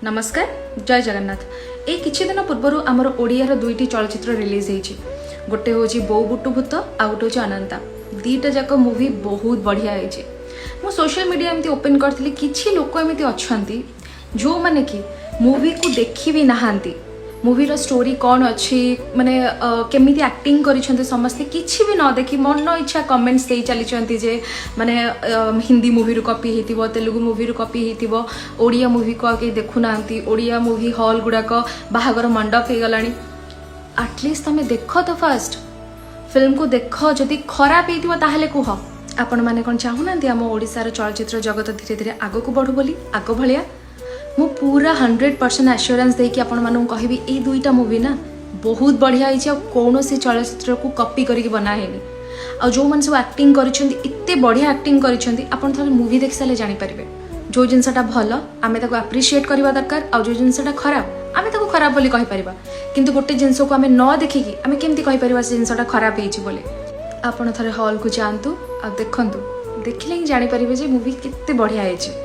नमस्कार जय जगन्नाथ। ए किछि दिन पूर्व आमर ओडियार दुईटी चलचित्र रिलीज होइछि। गोटे होछि बो बुटु भूत आ गोटे होछि अनंता। दीटा जाक मूवी बहुत बढ़िया होइछि। मो सोशल मीडिया एमती ओपन करथिली किछि लोक एमती अछंती जो माने कि मूवी को देखि भी नाहांती। मूवी रो स्टोरी कौन अच्छी माने केमिति एक्टिंग करिसेंते समस्ते किछि भी न देखि मन इच्छा कमेंट्स दे चली जे माने हिंदी मूवी रो कॉपी हेतिबो, तेलुगु मूवी रो कॉपी हेतिबो, ओडिया मूवी को के देखु नांती। ओडिया मूवी हॉल गुडाक बाहागर मंडप हे गलानी। एटलीस्ट तमे देखो तो फर्स्ट फिल्म को देखो, जदि खराब हेतिबो ताहले कुह। आपण माने कोन चाहू नांती हम ओडिसा रो चलचित्र जगत धीरे धीरे आगो को बढ़ु बोली आगो भलिया मु पूरा 100% एश्योरेंस देकी आपण मानू कहबी ए दुईटा मूवी ना बहुत बढ़िया होइछि। आ कोनोसी चलचित्र को कॉपी करके बना हेनी। आ जो मन सब एक्टिंग करिसेंती इत्ते बढ़िया एक्टिंग करिसेंती आपण थले मूवी देख साले जानि परिबे। जो जिनसटा भलो आमे ताको अप्रिशिएट करबा दरकार, आ जो जिनसटा खराब आमे ताको खराब बोली कहि परिबा। किंतु गोटे जिंस को आमे न देखिकी आमे केमती कहि परिबा से जिनसटा खराब हेछि बोले। आपण थरे हॉल को जानतु आ देखंतु, देखिले ही जानि परिबे जे मूवी कित्ते बढ़िया हेछि।